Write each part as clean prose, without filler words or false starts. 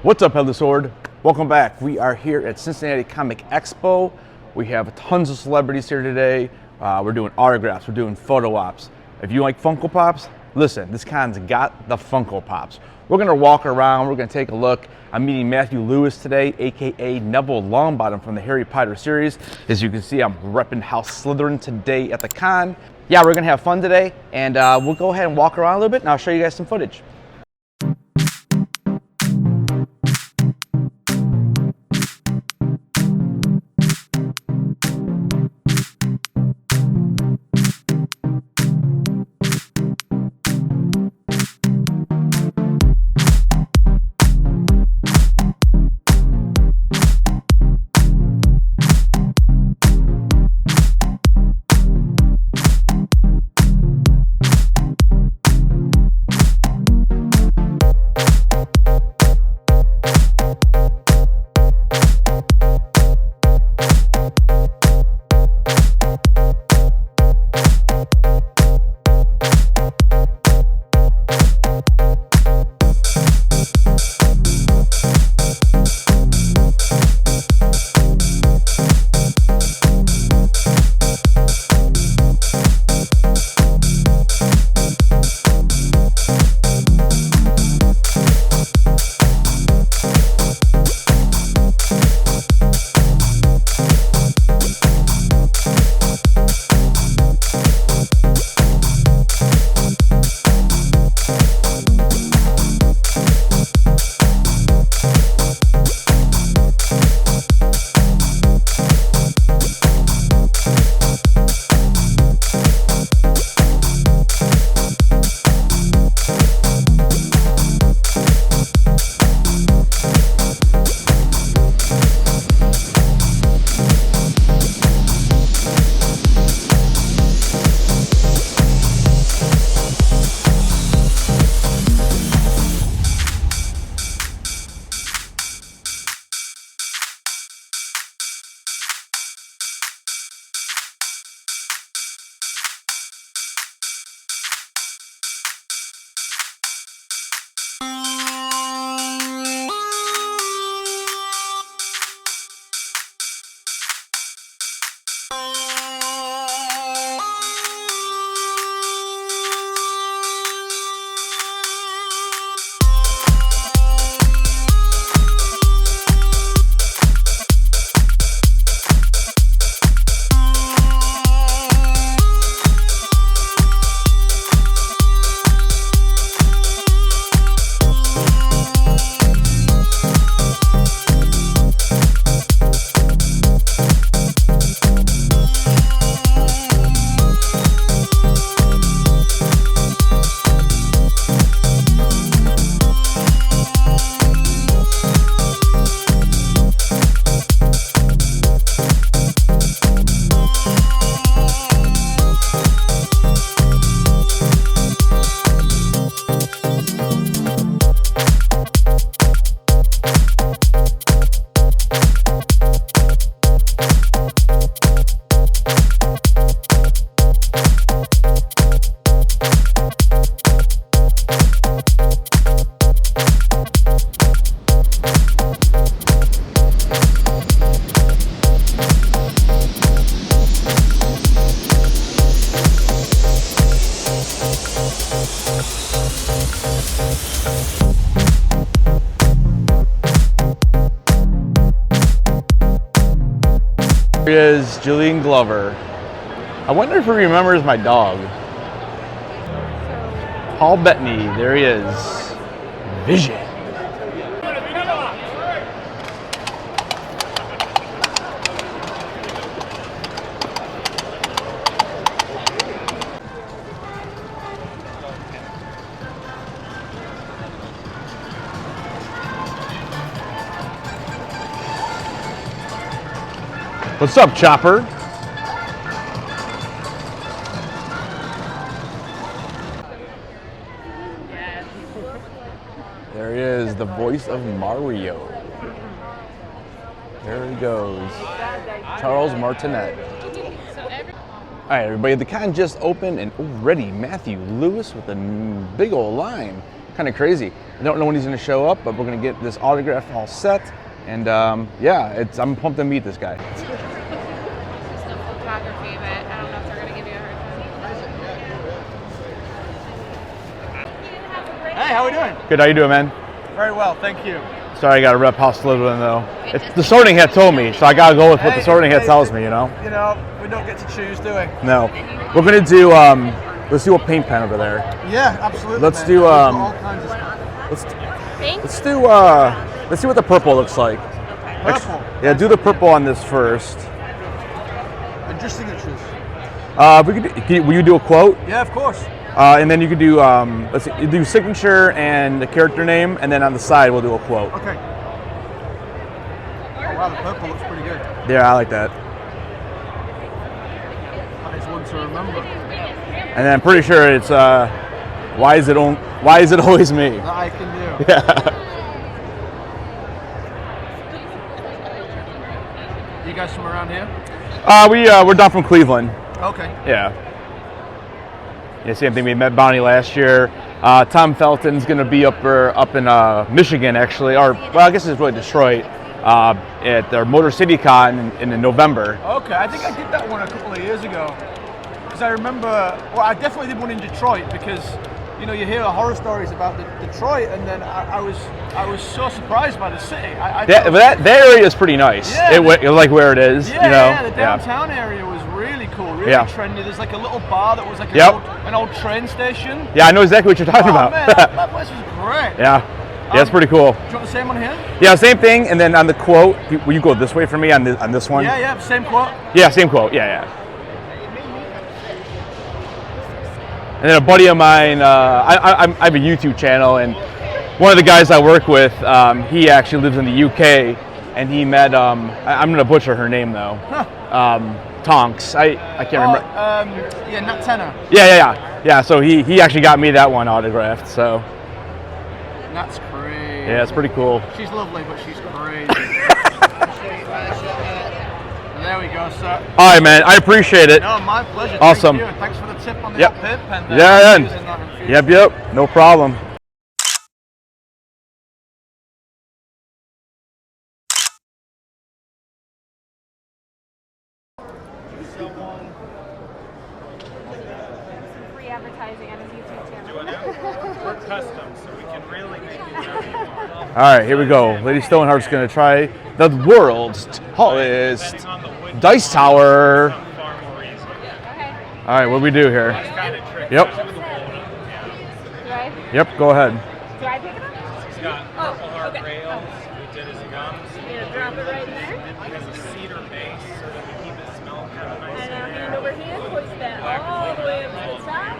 What's up, Headless Horde? Welcome back. We are here at Cincinnati Comic Expo. We have tons of celebrities here today. We're doing autographs, we're doing photo ops. If you like Funko Pops, listen, this con's got the Funko Pops. We're gonna walk around, we're gonna take a look. I'm meeting Matthew Lewis today, AKA Neville Longbottom from the Harry Potter series. As you can see, I'm repping House Slytherin today at the con. Yeah, we're gonna have fun today, and we'll go ahead and walk around a little bit, and I'll show you guys some footage. Here is Julian Glover. I wonder if he remembers my dog. Paul Bettany, there he is. Vision. What's up, Chopper? There he is, the voice of Mario. There he goes. Charles Martinet. All right, everybody, the con just opened and already Matthew Lewis with a big old line. kind of crazy. I don't know when he's going to show up, but we're going to get this autograph all set. And yeah, I'm pumped to meet this guy. Just no photography, but I don't know if they're going to give you a hard time. Hey, how we doing? Good, how you doing, man? Very well, thank you. Sorry, I got to rep House Slytherin though. The sorting hat told me, so I got to go with what the sorting hat tells me, you know? You know, we don't get to choose, do we? No. We're going to do, let's do a paint pen over there. Yeah, absolutely. Let's man. do, all kinds of stuff. let's do, let's see what the purple looks like. Purple? Yeah, do the purple on this first. And just signatures? Will you do a quote? Yeah, of course. And then you could do, let's see, you do signature and the character name, and then on the side we'll do a quote. Okay. Oh wow, the purple looks pretty good. Yeah, I like that. That is one to remember. And then I'm pretty sure it's, why is it always me? That I can do. Yeah. You guys from around here? We're down from Cleveland. Okay. Yeah. Yeah, same thing. We met Bonnie last year. Tom Felton's going to be up in Michigan, actually, or well, I guess it's really Detroit, at their Motor City Con in November. Okay, I think I did that one a couple of years ago. Because I remember, well, I definitely did one in Detroit because, you know, you hear horror stories about Detroit, and then I was so surprised by the city. That area is pretty nice. Yeah, it like where it is. Yeah, you know? yeah, the downtown area was really cool, really trendy. There's like a little bar that was like an old train station. Yeah, I know exactly what you're talking about. Man, that place was great. Yeah, it's pretty cool. Do you want the same one here? Yeah, same thing. And then on the quote, will you go this way for me on this one? Yeah, same quote. Yeah, same quote. Yeah. And then a buddy of mine, I have a YouTube channel, and one of the guys I work with, he actually lives in the UK, and he met, I'm going to butcher her name though, Tonks. I can't remember. Yeah, Nat Tenor. Yeah, so he actually got me that one autographed, so. That's crazy. Yeah, it's pretty cool. She's lovely, but she's crazy. There we go, sir. All right, man. I appreciate it. No, my pleasure. Awesome. Thank you. Thanks for the tip on the Yep. pip pen. Yeah. Yep. No problem. Free advertising on his YouTube channel. We're custom, so we can really make it whatever you want. All right, here we go. Lady Stoneheart's going to try the world's tallest dice tower. Far more easy. Okay. All right, what do we do here? Kind of tricky. Yep. Do I? Yep, go ahead. Do I pick it up? He's got purple heart okay. rails. We did his gums. You're gonna drop it right here. It has a cedar base so that we keep it smelling kind of nice And in hand there. over here, push that all the way up to the top.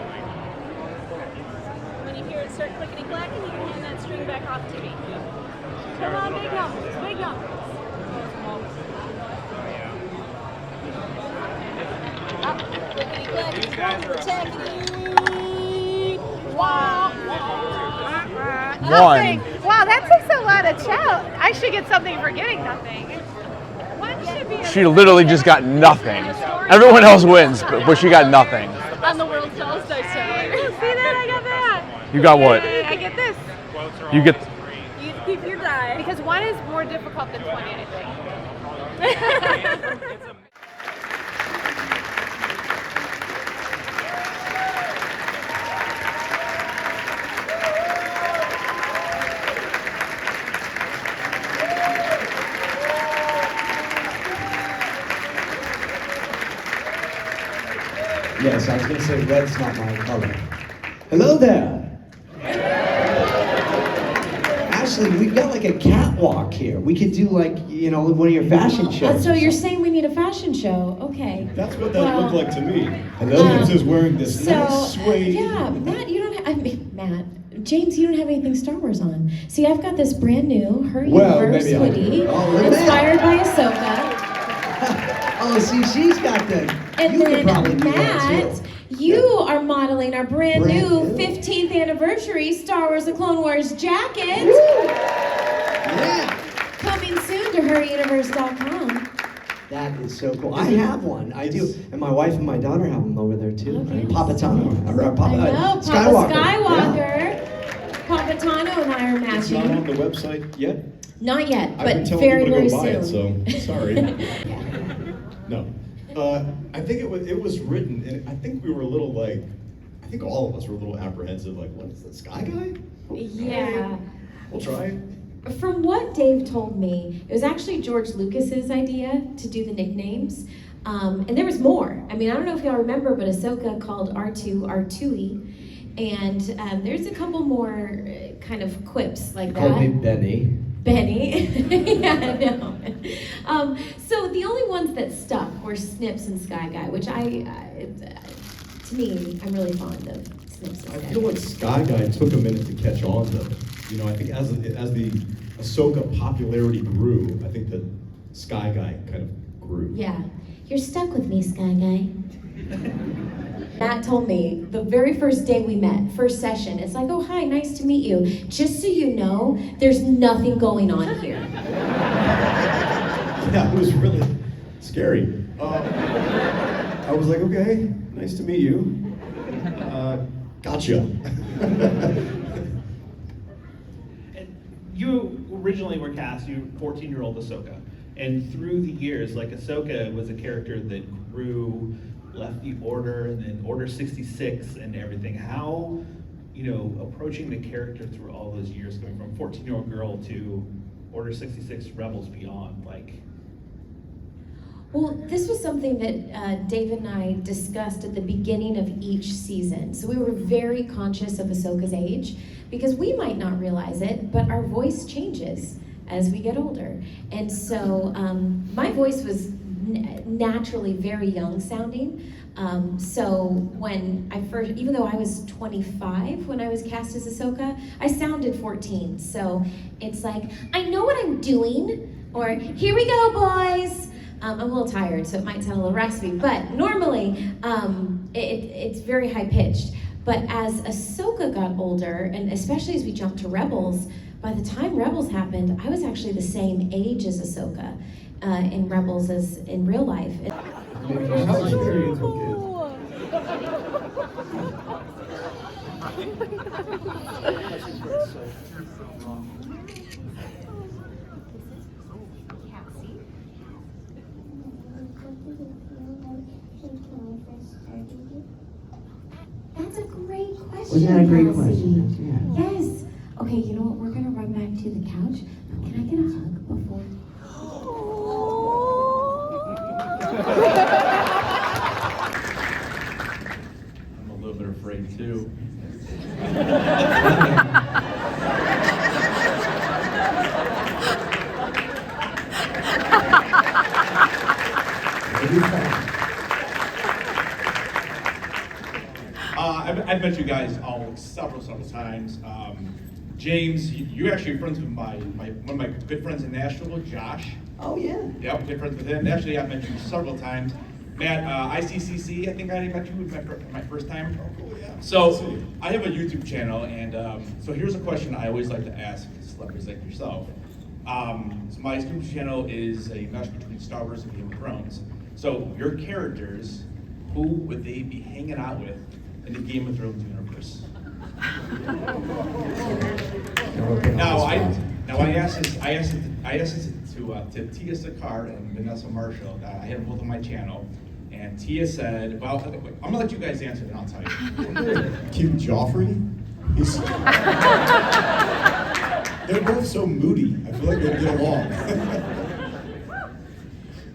When you hear it start clickety clacking, you can hand that string back off to me. Come on, big numbers, big numbers. Up, clickety clackety, One. Wow, that takes a lot of chow. I should get something for getting nothing. One should be She literally just got nothing. Everyone else wins, but she got nothing. on the world's tallest dice tower. See that? I got that. You got what? I get this. You get. You keep your die. Because one is more difficult than 20, I think. Yes, I was going to say red's not my color. Hello there. Ashley, we've got like a catwalk here. We could do like, you know, one of your fashion shows. So you're saying we need a fashion show? Okay. That's what that Well, looked like to me. And Elkins is wearing this nice suede. yeah, Matt, you don't have, James, you don't have anything Star Wars on. See, I've got this brand new Her Well, Universe maybe hoodie, Oh, look at that. inspired by Ahsoka. Oh, see, she's got the. And you could then probably do that Matt, too. you are modeling our brand Brand new new. 15th anniversary Star Wars: The Clone Wars jacket. Yeah, Coming soon to heruniverse.com. that is so cool. I have one. I do, and my wife and my daughter have them over there too. Okay. Papatano, or I know, Papa Skywalker. Skywalker. Yeah. Papa Capitano and I are It's not on matching. the website yet. Not yet, I've but been telling very, people to very go buy soon. it, so sorry. No. I think it was written, and I think we were a little like, I think all of us were a little apprehensive, like, what is that, Sky Guy? Yeah. We'll try it. From what Dave told me, it was actually George Lucas's idea to do the nicknames. And there was more. I mean, I don't know if y'all remember, but Ahsoka called R2 R2E. And there's a couple more kind of quips like that. Called me Benny. Benny. Yeah, I know. So the only ones that stuck were Snips and Sky Guy, which to me, I'm really fond of Snips and I Sky feel Guy. like Sky Guy took a minute to catch on though. You know, I think as the Ahsoka popularity grew, I think that Sky Guy kind of grew. Yeah. You're stuck with me, Sky Guy. Matt told me the very first day we met, first session, it's like, oh, hi, nice to meet you. Just so you know, there's nothing going on here. Yeah, it was really scary. I was like, okay, nice to meet you. Gotcha. You originally were cast, you 14-year-old Ahsoka, and through the years, like Ahsoka was a character that grew, left the Order, and then Order 66 and everything. How, approaching the character through all those years, going from 14-year-old girl to Order 66 Rebels beyond, like. Well, this was something that Dave and I discussed at the beginning of each season. So we were very conscious of Ahsoka's age, because we might not realize it, but our voice changes as we get older. And so my voice was naturally very young sounding. So when I first, even though I was 25 when I was cast as Ahsoka, I sounded 14. So it's like, I know what I'm doing, or here we go, boys. I'm a little tired, so it might sound a little raspy, but normally it's very high pitched. But as Ahsoka got older, and especially as we jumped to Rebels, by the time Rebels happened, I was actually the same age as Ahsoka in Rebels as in real life. That's a great question. Wasn't that a great Cassie. question? Yeah. Yes. Okay, you know what? We're gonna run back to the couch. But can I get a hug before? I'm a little bit afraid too. I've met you guys all several times. James, you actually friends with one of my good friends in Nashville, Josh. Oh, yeah. Yep, good friends with him. Actually, I've met you several times. Matt, ICCC, I think I met you my first time. Oh, yeah. So, I have a YouTube channel, and so here's a question I always like to ask celebrities like yourself. So my YouTube channel is a mesh between Star Wars and Game of Thrones. So, your characters, who would they be hanging out with in the Game of Thrones universe? Now I asked this to Tia Sakar and Vanessa Marshall. I had them both on my channel, and Tia said, "Well, I'm gonna let you guys answer, then I'll tell you." Cute Joffrey? They're both so moody. I feel like they'd get along.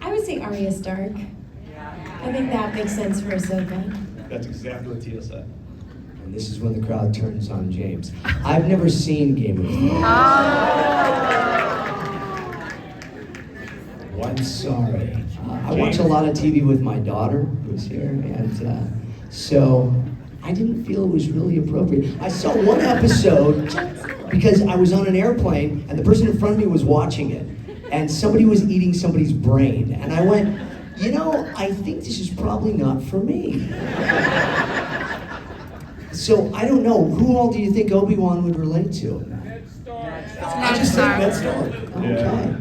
I would say Arya Stark. I think that makes sense for Ahsoka. That's exactly what Tia said. And this is when the crowd turns on James. I've never seen Game of Thrones. Oh, I'm sorry. I watch a lot of TV with my daughter, who's here, and so I didn't feel it was really appropriate. I saw one episode because I was on an airplane, and the person in front of me was watching it, and somebody was eating somebody's brain, and I went, I think this is probably not for me. So I don't know, who all do you think Obi-Wan would relate to? I just said Ned Stark. Okay.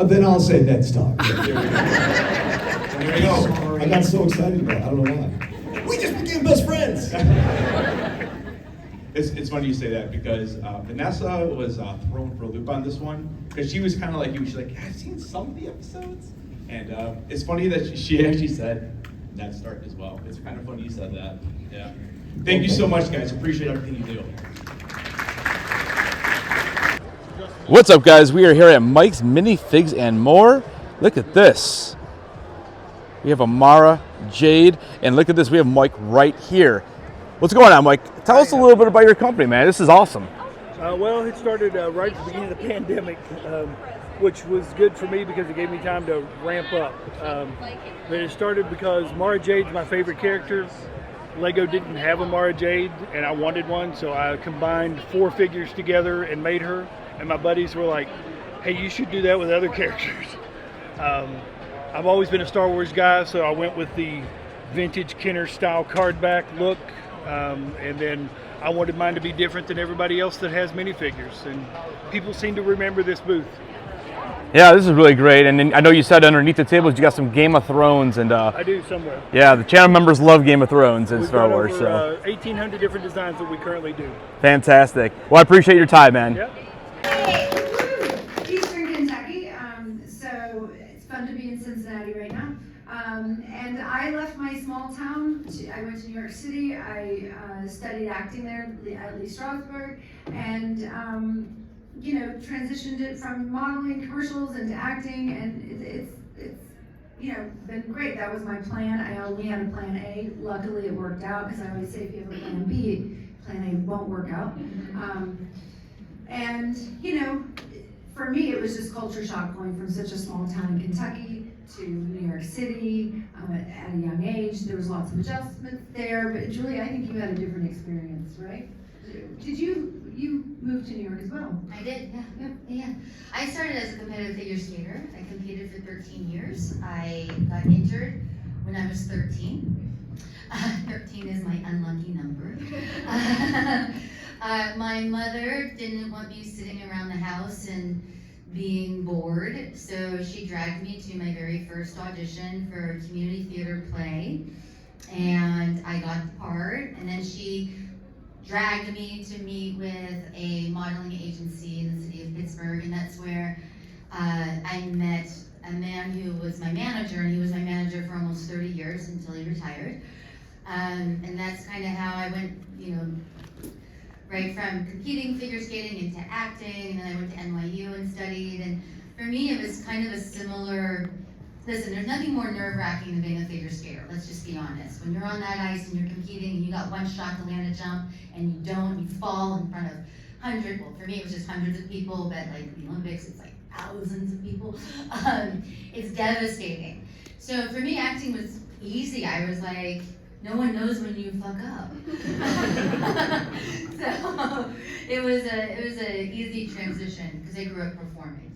Then I'll say Ned Stark. There we go. I got so excited about it. I don't know why. We just became best friends. It's funny you say that because Vanessa was thrown for a loop on this one because she was kind of like you. She's like, yeah, I've seen some of the episodes, and it's funny that she actually said Ned Stark as well. It's kind of funny you said that. Yeah. Thank you so much, guys. Appreciate everything you do. What's up, guys? We are here at Mike's Minifigs and More. Look at this. We have Amara, Jade, and look at this. We have Mike right here. What's going on, Mike? Tell us a little bit about your company, man. This is awesome. Well, it started right at the beginning of the pandemic, which was good for me because it gave me time to ramp up. But it started because Mara Jade's my favorite character. Lego didn't have a Mara Jade, and I wanted one, so I combined 4 figures together and made her. And my buddies were like, hey, you should do that with other characters. I've always been a Star Wars guy, so I went with the vintage Kenner style card back look. And then I wanted mine to be different than everybody else that has minifigures. And people seem to remember this booth. Yeah, this is really great. And then I know you said underneath the tables you got some Game of Thrones. And I do somewhere. Yeah, the channel members love Game of Thrones and We've Star got Wars. Over, So 1,800 different designs that we currently do. Fantastic. Well, I appreciate your time, man. Yep. Eastern Kentucky, so it's fun to be in Cincinnati right now. And I left my small town, I went to New York City, I studied acting there at Lee Strasberg, and you know, transitioned it from modeling commercials into acting, and it's you know, been great. That was my plan. I only had a plan A. Luckily it worked out, because I always say if you have a plan B, plan A won't work out. And you know, for me it was just culture shock going from such a small town in Kentucky to New York City at a young age. There was lots of adjustments there, but Julie, I think you had a different experience, right? Did you moved to New York as well? I did, yeah. I started as a competitive figure skater. I competed for 13 years. I got injured when I was 13. 13 is my unlucky number. My mother didn't want me sitting around the house and being bored, so she dragged me to my very first audition for a community theater play, and I got the part, and then she dragged me to meet with a modeling agency in the city of Pittsburgh, and that's where I met a man who was my manager, and he was my manager for almost 30 years until he retired. And that's kind of how I went, you know, right from competing figure skating into acting, and then I went to NYU and studied, and for me it was kind of a similar, listen, there's nothing more nerve-wracking than being a figure skater, let's just be honest. When you're on that ice and you're competing and you got one shot to land a jump and you don't, you fall in front of hundreds, well for me it was just hundreds of people, but like the Olympics it's like thousands of people. It's devastating. So for me acting was easy. I was like, no one knows when you fuck up. So it was a easy transition because I grew up performing.